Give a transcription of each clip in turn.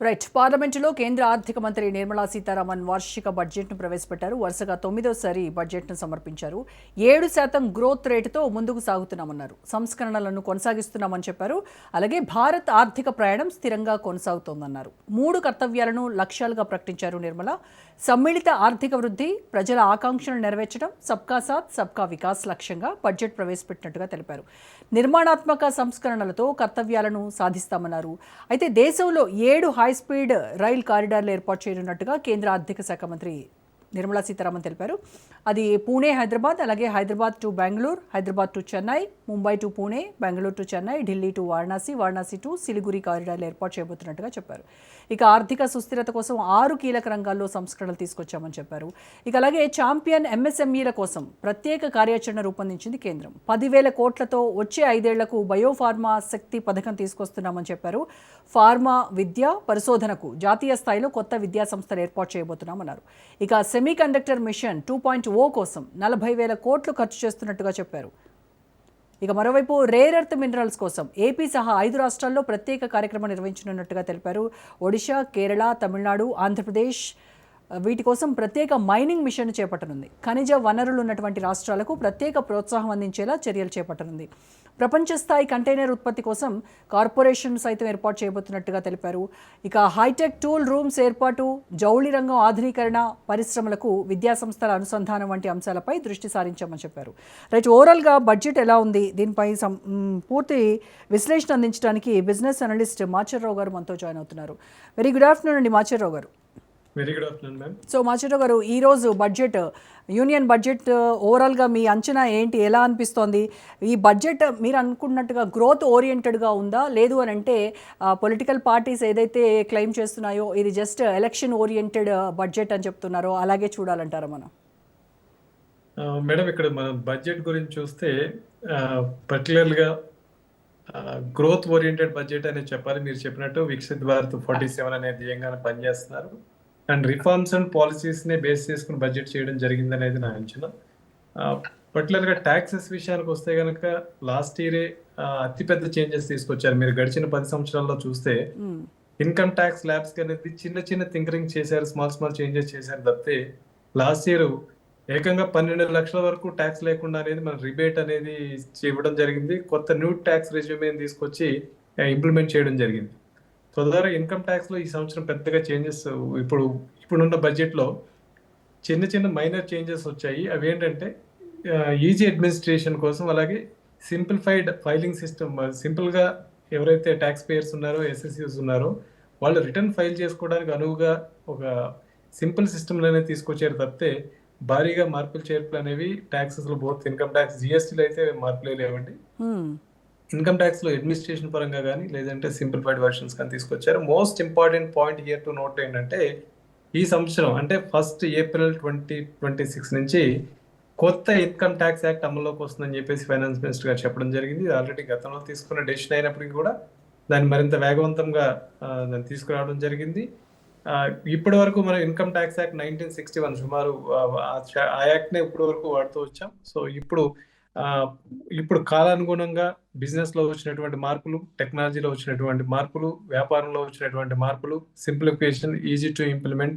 Right. పార్లమెంటులో కేంద్ర ఆర్థిక మంత్రి నిర్మలా సీతారామన్ వార్షిక బడ్జెట్ను ప్రవేశపెట్టారు. వరుసగా 9వ బడ్జెట్ను సమర్పించారు. 7% గ్రోత్ రేటుతో ముందుకు సాగుతున్నామన్నారు. సంస్కరణలను కొనసాగిస్తున్నామని చెప్పారు. అలాగే భారత్ ఆర్థిక ప్రయాణం స్థిరంగా కొనసాగుతోందన్నారు. 3 కర్తవ్యాలను లక్ష్యాలుగా ప్రకటించారు నిర్మల. సమ్మిళిత ఆర్థిక వృద్ధి, ప్రజల ఆకాంక్షలను నెరవేర్చడం, సబ్కా సాథ్ సబ్కా వికాస్ లక్ష్యంగా బడ్జెట్ ప్రవేశపెట్టినట్టుగా తెలిపారు. నిర్మాణాత్మక సంస్కరణలతో కర్తవ్యాలను సాధిస్తామన్నారు. అయితే దేశంలో 7 హైస్పీడ్ రైల్ కారిడార్లు ఏర్పాటు చేయనున్నట్టుగా కేంద్ర ఆర్థిక శాఖ మంత్రి నిర్మలా సీతారామన్ తెలిపారు. అది పూణే హైదరాబాద్, అలాగే Hyderabad to Bengaluru, Hyderabad to Chennai, Mumbai to Pune, Bengaluru to Chennai, Delhi to Varanasi, Varanasi to Siliguri కారిడార్లు ఏర్పాటు చేయబోతున్నట్టుగా చెప్పారు. ఇక ఆర్థిక సుస్థిరత కోసం 6 కీలక రంగాల్లో సంస్కరణలు తీసుకొచ్చామని చెప్పారు. ఇక అలాగే ఛాంపియన్ ఎంఎస్ఎంఈల కోసం ప్రత్యేక కార్యాచరణ రూపొందించింది కేంద్రం. 10,000 కోట్లతో వచ్చే 5 ఏళ్లకు బయోఫార్మా శక్తి పథకం తీసుకొస్తున్నామని చెప్పారు. ఫార్మా విద్య పరిశోధనకు జాతీయ స్థాయిలో కొత్త విద్యా సంస్థలు ఏర్పాటు చేయబోతున్నామన్నారు. ఇక సెమీ కండక్టర్ మిషన్ 2.0 కోసం 40,000 కోట్లు ఖర్చు చేస్తున్నట్టుగా చెప్పారు. ఇక మరోవైపు రేర్ ఎర్త్ మినరల్స్ కోసం ఏపీ సహా 5 రాష్ట్రాల్లో ప్రత్యేక కార్యక్రమం నిర్వహించనున్నట్టుగా తెలిపారు. ఒడిశా, కేరళ, తమిళనాడు, ఆంధ్రప్రదేశ్ వీటి కోసం ప్రత్యేక మైనింగ్ మిషన్ చేపట్టనుంది. ఖనిజ వనరులు ఉన్నటువంటి రాష్ట్రాలకు ప్రత్యేక ప్రోత్సాహం అందించేలా చర్యలు చేపట్టనుంది. ప్రపంచ స్థాయి కంటైనర్ ఉత్పత్తి కోసం కార్పొరేషన్ సైతం ఏర్పాటు చేయబోతున్నట్టుగా తెలిపారు. ఇక హైటెక్ టూల్ రూమ్స్ ఏర్పాటు, జౌళి రంగం ఆధునీకరణ, పరిశ్రమలకు విద్యాసంస్థల అనుసంధానం వంటి అంశాలపై దృష్టి సారించామని చెప్పారు. రైట్, ఓవరాల్గా బడ్జెట్ ఎలా ఉంది, దీనిపై పూర్తి విశ్లేషణ అందించడానికి బిజినెస్ అనలిస్ట్ మాచర్రావు గారు మనతో జాయిన్ అవుతున్నారు. వెరీ గుడ్ ఆఫ్టర్నూన్ అండి మాచర్రావు గారు. Very good afternoon ma'am. So Macharrao గారు, ఈరోజు యూనియన్ బడ్జెట్ ఓవరాల్గా మీ అంచనా ఏంటి, ఎలా అనిపిస్తోంది? ఈ బడ్జెట్ మీరు అనుకున్నట్టుగా గ్రోత్ ఓరియంటెడ్గా ఉందా, లేదు అని అంటే పొలిటికల్ పార్టీస్ ఏదైతే క్లెయిమ్ చేస్తున్నాయో ఇది జస్ట్ ఎలక్షన్ ఓరియంటెడ్ బడ్జెట్ అని చెప్తున్నారో అలాగే చూడాలంటారా మనం? మేడం, ఇక్కడ మనం బడ్జెట్ గురించి చూస్తే పర్టికులర్గా గ్రోత్ ఓరియంటెడ్ బడ్జెట్ అనేది చెప్పాలి. మీరు చెప్పినట్టు వికసిత్ భారత్ 47 అనే ధ్యేయంగా పనిచేస్తున్నారు. అండ్ రిఫార్మ్స్ అండ్ పాలసీస్ని బేస్ చేసుకుని బడ్జెట్ చేయడం జరిగింది అనేది నా అంచనా. పర్టికులర్గా ట్యాక్సెస్ విషయానికి వస్తే కనుక లాస్ట్ ఇయరే అతిపెద్ద చేంజెస్ తీసుకొచ్చారు. మీరు గడిచిన 10 సంవత్సరాల్లో చూస్తే ఇన్కమ్ ట్యాక్స్ ల్యాబ్స్ అనేది చిన్న చిన్న థింకరింగ్ చేశారు, స్మాల్ చేంజెస్ చేశారు తప్పితే లాస్ట్ ఇయర్ ఏకంగా 12 లక్షల వరకు ట్యాక్స్ లేకుండా అనేది మన రిబేట్ అనేది ఇవ్వడం జరిగింది. కొత్త న్యూ ట్యాక్స్ రెజ్యూమ్ తీసుకొచ్చి ఇంప్లిమెంట్ చేయడం జరిగింది. తద్వారా ఇన్కమ్ ట్యాక్స్లో ఈ సంవత్సరం పెద్దగా చేంజెస్ ఇప్పుడున్న బడ్జెట్లో చిన్న మైనర్ చేంజెస్ వచ్చాయి. అవి ఏంటంటే ఈజీ అడ్మినిస్ట్రేషన్ కోసం, అలాగే సింప్లిఫైడ్ ఫైలింగ్ సిస్టమ్. సింపుల్గా ఎవరైతే ట్యాక్స్ పేయర్స్ ఉన్నారో, ఎస్ఎస్యూస్ ఉన్నారో వాళ్ళు రిటర్న్ ఫైల్ చేసుకోవడానికి అనువుగా ఒక సింపుల్ సిస్టమ్లు అనేది తీసుకొచ్చారు తప్పితే భారీగా మార్పులు చేర్పులు అనేవి ట్యాక్సెస్లో బోత్ ఇన్కమ్ ట్యాక్స్, జిఎస్టీలో అయితే మార్పులే లేవండి. ఇన్కమ్ ట్యాక్స్లో అడ్మినిస్ట్రేషన్ పరంగా కానీ లేదంటే సింప్లిఫైడ్ వర్షన్స్ కానీ తీసుకొచ్చారు. Most important point here to note ఏంటంటే ఈ సంవత్సరం అంటే 1 ఏప్రిల్ 2026 నుంచి కొత్త ఇన్కమ్ ట్యాక్స్ యాక్ట్ అమల్లోకి వస్తుందని చెప్పేసి ఫైనాన్స్ మినిస్టర్ గారు చెప్పడం జరిగింది. ఆల్రెడీ గతంలో తీసుకున్న డెసిషన్ అయినప్పటికీ కూడా దాన్ని మరింత వేగవంతంగా దాన్ని తీసుకురావడం జరిగింది. ఇప్పటి వరకు మనం ఇన్కమ్ ట్యాక్స్ యాక్ట్ 1961 సుమారు ఆ యాక్ట్నే ఇప్పటి వరకు వాడుతూ వచ్చాం. సో ఇప్పుడు కాలానుగుణంగా బిజినెస్లో వచ్చినటువంటి మార్పులు, టెక్నాలజీలో వచ్చినటువంటి మార్పులు, వ్యాపారంలో వచ్చినటువంటి మార్పులు, simplification, easy to implement,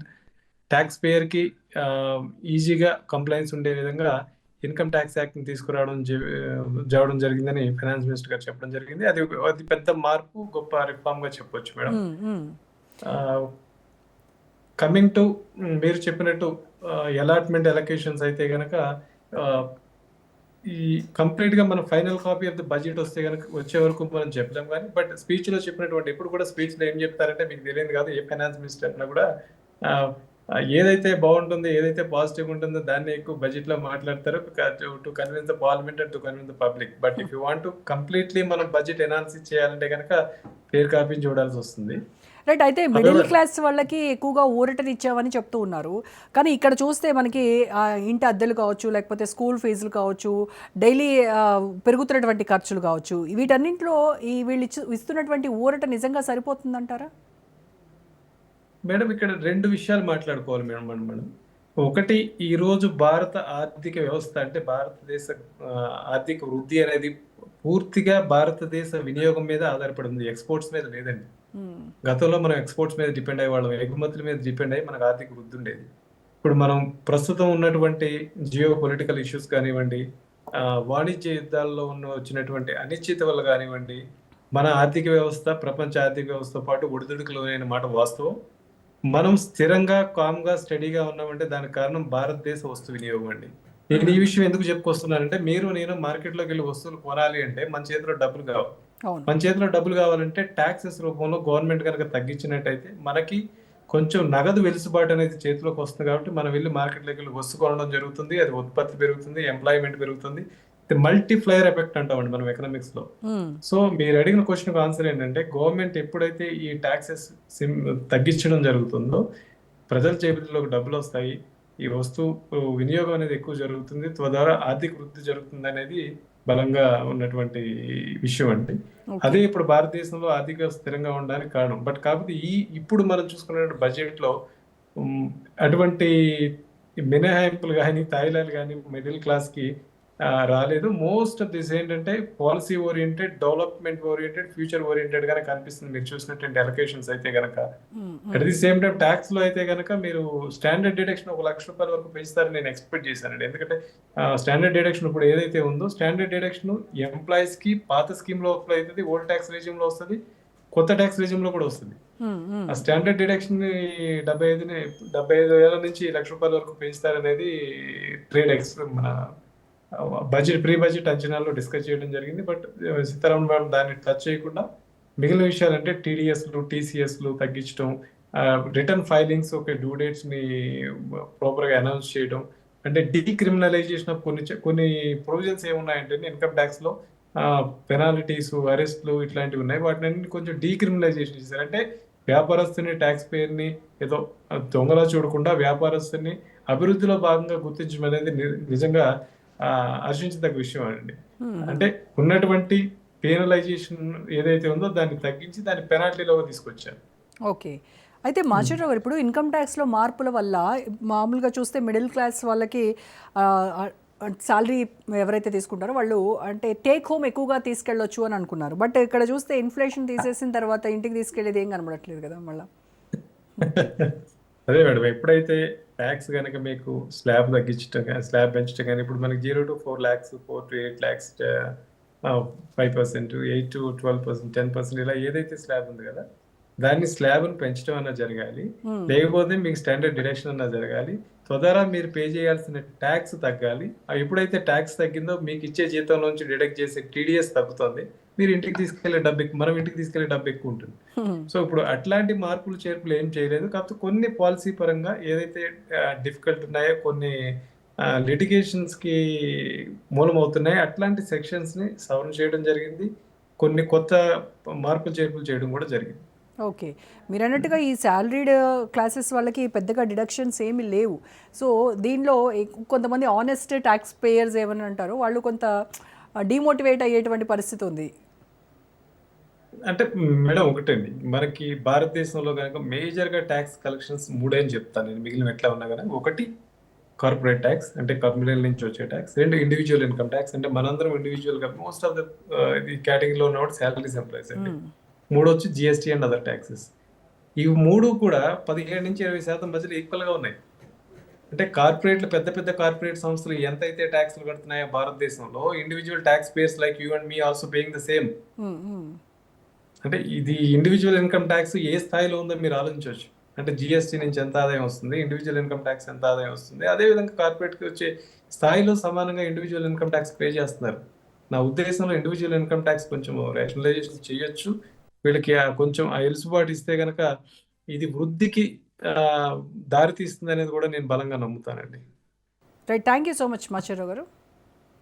tax పేయర్కి ఈజీగా కంప్లైంట్స్ ఉండే విధంగా ఇన్కమ్ ట్యాక్స్ యాక్ట్ని తీసుకురావడం జరిగిందని ఫైనాన్స్ మినిస్టర్ గారు చెప్పడం జరిగింది. అది పెద్ద మార్పు, గొప్ప రిఫార్మ్గా చెప్పొచ్చు మేడం. కమింగ్ టు మీరు చెప్పినట్టు అలాట్మెంట్ ఎలకేషన్స్ అయితే కనుక ఈ కంప్లీట్గా మన final copy of the budget వచ్చే వరకు మనం చెప్పలేం. కానీ బట్ స్పీచ్లో చెప్పినటువంటి ఎప్పుడు కూడా స్పీచ్లో ఏం చెప్తారంటే మీకు తెలియదు కాదు, ఏ ఫైనాన్స్ మినిస్టర్ అన్నా కూడా ఏదైతే బాగుంటుందో, ఏదైతే పాజిటివ్ ఉంటుందో దాన్ని ఎక్కువ బడ్జెట్లో మాట్లాడతారు to convince the parliament and to convince the public. But if you want to completely మనం బడ్జెట్ ఎనాలిసిస్ చేయాలంటే కనుక ఫేర్ కాపీని చూడాల్సి వస్తుంది. రైట్. అయితే మిడిల్ క్లాస్ వాళ్ళకి ఎక్కువగా ఊరటనిచ్చామని చెప్తూ ఉన్నారు. కానీ ఇక్కడ చూస్తే మనకి ఇంటి అద్దెలు కావచ్చు, లేకపోతే స్కూల్ ఫీజులు కావచ్చు, డైలీ పెరుగుతున్నటువంటి ఖర్చులు కావచ్చు, వీటన్నింటిలో వీళ్ళు ఇస్తున్నటువంటి ఊరట నిజంగా సరిపోతుందంటారా? మేడం, ఇక్కడ 2 విషయాలు మాట్లాడుకోవాలి మేడం. ఒకటి, ఈరోజు భారత ఆర్థిక వ్యవస్థ అంటే భారతదేశ ఆర్థిక వృద్ధి అనేది పూర్తిగా భారతదేశ వినియోగం మీద ఆధారపడి ఉంది, ఎక్స్పోర్ట్స్ మీద లేదండి. గతంలో మనం ఎక్స్పోర్ట్స్ మీద డిపెండ్ అయ్యే వాళ్ళం, ఎగుమతుల మీద డిపెండ్ అయ్యి మనకు ఆర్థిక వృద్ధి ఉండేది. ఇప్పుడు మనం ప్రస్తుతం ఉన్నటువంటి జియో పొలిటికల్ ఇష్యూస్ కానివ్వండి, వాణిజ్య యుద్ధాల్లో వచ్చినటువంటి అనిశ్చిత వల్ల కానివ్వండి, మన ఆర్థిక వ్యవస్థ ప్రపంచ ఆర్థిక వ్యవస్థతో పాటు ఒడిదుడుకులు అయిన మాట వాస్తవం. మనం స్థిరంగా కామ్గా స్టడీగా ఉన్నామంటే దానికి కారణం భారతదేశ వస్తు వినియోగం అండి. నేను ఈ విషయం ఎందుకు చెప్పుకొస్తున్నానంటే, మీరు నేను మార్కెట్లోకి వెళ్ళి వస్తువులు కొనాలి అంటే మన చేతిలో డబ్బులు కావాలి. అవును. మన చేతిలో డబ్బులు కావాలంటే ట్యాక్సెస్ రూపంలో గవర్నమెంట్ కనుక తగ్గించినట్టయితే మనకి కొంచెం నగదు వెలుసుబాటు అనేది చేతిలోకి వస్తుంది. కాబట్టి మనం వెళ్ళి మార్కెట్లోకి వెళ్ళి వస్తు కొనడం జరుగుతుంది. అది ఉత్పత్తి పెరుగుతుంది, ఎంప్లాయ్మెంట్ పెరుగుతుంది. మల్టీప్లయర్ ఎఫెక్ట్ అంటామండి మనం ఎకనామిక్స్ లో. సో మీరు అడిగిన క్వశ్చన్ ఆన్సర్ ఏంటంటే, గవర్నమెంట్ ఎప్పుడైతే ఈ ట్యాక్సెస్ తగ్గించడం జరుగుతుందో ప్రజల చేతుల్లోకి డబ్బులు వస్తాయి, ఈ వస్తువు వినియోగం అనేది ఎక్కువ జరుగుతుంది, తద్వారా ఆర్థిక వృద్ధి జరుగుతుంది అనేది బలంగా ఉన్నటువంటి విషయం అండి. అదే ఇప్పుడు భారతదేశంలో ఆర్థిక స్థిరంగా ఉండడానికి కారణం. బట్ కాకపోతే ఇప్పుడు మనం చూసుకున్న బడ్జెట్ లో అటువంటి మినహాయింపులు కానీ తాయిలాలు కానీ మిడిల్ క్లాస్ కి రాలేదు. మోస్ట్ ఆఫ్ దిస్ ఏంటంటే policy oriented, development oriented, future oriented గానే కనిపిస్తుంది మీరు చూసినటువంటి అలొకేషన్స్ అయితే గనక. At the same time tax లో అయితే గనక మీరు స్టాండర్డ్ డిడక్షన్ ₹1,00,000 వరకు పెంచుతారని నేను ఎక్స్పెక్ట్ చేశానండి. ఎందుకంటే స్టాండర్డ్ డిడక్షన్ ఇప్పుడు ఏదైతే ఉందో, స్టాండర్డ్ డిడక్షన్ ఎంప్లాయీస్ కి పాత స్కీమ్ లో అప్లై అవుతుంది, ఓల్డ్ ట్యాక్స్ రెజ్యూమ్ లో వస్తుంది, కొత్త ట్యాక్స్ రెజ్యూమ్ లో కూడా వస్తుంది. ఆ స్టాండర్డ్ డిడక్షన్ 75,000 నుంచి ₹1,00,000 వరకు పెంచుతారనేది ట్రేడ్ మన ప్రీ బడ్జెట్ అంచనాల్లో డిస్కస్ చేయడం జరిగింది. బట్ సీతారామన్ మేడం దాన్ని టచ్ చేయకుండా మిగిలిన విషయాలు అంటే టీడీఎస్లు, టీసీఎస్లు తగ్గించడం, రిటర్న్ ఫైలింగ్స్ డ్యూ డేట్స్ ని ప్రాపర్ గా అనౌన్స్ చేయడం, అంటే డీక్రిమినలైజేషన్ ఆఫ్ కొన్ని ప్రొవిజన్స్ ఏమున్నాయంటే ఇన్కమ్ ట్యాక్స్ లో పెనాల్టీస్, అరెస్ట్లు ఇట్లాంటివి ఉన్నాయి. వాటిని కొంచెం డీక్రిమినలైజేషన్ చేశారు. అంటే వ్యాపారస్తుని, ట్యాక్స్ పేయర్ ని ఏదో దొంగలా చూడకుండా వ్యాపారస్తుని అభివృద్ధిలో భాగంగా గుర్తించడం అనేది నిజంగా హర్షించదగ్గ విషయం అండి. అంటే ఉన్నటువంటి పెనలైజేషన్ ఏదైతే ఉందో దాన్ని తగ్గించి దాన్ని పెనాల్టీలో తీసుకొచ్చారు. ఓకే. అయితే మాచర్రావు గారు, ఇప్పుడు ఇన్కమ్ ట్యాక్స్లో మార్పుల వల్ల మామూలుగా చూస్తే మిడిల్ క్లాస్ వాళ్ళకి శాలరీ ఎవరైతే తీసుకుంటారో వాళ్ళు అంటే టేక్ హోమ్ ఎక్కువగా తీసుకెళ్ళొచ్చు అని అనుకున్నారు. బట్ ఇక్కడ చూస్తే ఇన్ఫ్లేషన్ తీసేసిన తర్వాత ఇంటికి తీసుకెళ్ళేది ఏం కనబడట్లేదు కదా మళ్ళీ. అదే మేడం, ఎప్పుడైతే ట్యాక్స్ కనుక మీకు స్లాబ్ తగ్గించడం, స్లాబ్ పెంచడం కానీ, ఇప్పుడు మనకి 0 to 4 lakhs, 4 to 8 lakhs 5%, 8 to 12%, 10% ఇలా ఏదైతే స్లాబ్ ఉంది కదా, దాన్ని స్లాబ్ను పెంచడం అన్నా జరగాలి, లేకపోతే మీకు స్టాండర్డ్ డిడక్షన్ అన్నా జరగాలి. తద్వారా మీరు పే చేయాల్సిన ట్యాక్స్ తగ్గాలి. ఎప్పుడైతే ట్యాక్స్ తగ్గిందో మీకు ఇచ్చే జీతంలోంచి డిడక్ట్ చేసే టీడీఎస్ తగ్గుతుంది, మీరు ఇంటికి తీసుకెళ్లే మనం ఇంటికి తీసుకెళ్లే డబ్బు ఎక్కువ ఉంటుంది. సో ఇప్పుడు అట్లాంటి మార్పులు చేర్పులు ఏం చేయలేదు. కాకపోతే కొన్ని పాలసీ పరంగా ఏదైతే డిఫికల్ట్ ఉన్నాయో, కొన్ని లిటిగేషన్స్ కి మూలమవుతున్నాయి, అట్లాంటి సెక్షన్స్ ని సవరణ చేయడం జరిగింది. కొన్ని కొత్త మార్పులు చేర్పులు చేయడం కూడా జరిగింది. ఓకే. మీరు అన్నట్టుగా ఈ శాలరీడ్ క్లాసెస్ వాళ్ళకి పెద్దగా డిడక్షన్స్ ఏమీ లేవు. సో దీనిలో కొంతమంది ఆనెస్ట్ ట్యాక్స్ పేయర్స్ ఏమని అంటారో వాళ్ళు కొంత డిమోటివేట్ అయ్యేటువంటి పరిస్థితి ఉంది. అంటే మేడం ఒకటండి, మనకి భారతదేశంలో కనుక మేజర్గా ట్యాక్స్ కలెక్షన్స్ మూడే అని చెప్తాను నేను, మిగిలిన ఎట్లా ఉన్నా కదా. ఒకటి కార్పొరేట్ ట్యాక్స్, అంటే కంపెనీల నుంచి వచ్చే ట్యాక్స్. రెండు ఇండివిజువల్ ఇన్కమ్ ట్యాక్స్, అంటే మనందరం ఇండివిజువల్ గా మోస్ట్ ఆఫ్ ద కేటగిరీలో ఉన్నవాడు శాలరీస్ ఎంప్లాయీస్ అండి. మూడు వచ్చి జిఎస్టీ అండ్ అదర్ ట్యాక్సెస్. ఇవి మూడు కూడా 17 నుంచి 20% మధ్యలో ఈక్వల్ గా ఉన్నాయి. అంటే కార్పొరేట్లు, పెద్ద పెద్ద కార్పొరేట్ సంస్థలు ఎంతైతే ట్యాక్స్లు కడుతున్నాయో భారతదేశంలో, individual tax payers like you and me also paying the same. అంటే ఇది ఇండివిజువల్ ఇన్కమ్ ట్యాక్స్ ఏ స్థాయిలో ఉందో మీరు ఆలోచించవచ్చు. అంటే జిఎస్టీ నుంచి ఎంత ఆదాయం వస్తుంది, ఇండివిజువల్ ఇన్కమ్ ట్యాక్స్ ఎంత ఆదాయం వస్తుంది, అదేవిధంగా కార్పొరేట్కి వచ్చే స్థాయిలో సమానంగా ఇండివిజువల్ ఇన్కమ్ ట్యాక్స్ పే చేస్తున్నారు. నా ఉద్దేశంలో ఇండివిజువల్ ఇన్కమ్ ట్యాక్స్ కొంచెం రేషనలైజేషన్ చేయొచ్చు. వీళ్ళకి కొంచెం ఆ ఎలుసుబాటు ఇస్తే కనుక ఇది వృద్ధికి దారి తీస్తుంది అనేది కూడా నేను బలంగా నమ్ముతానండి. Right. Thank you so much Macharrao గారు.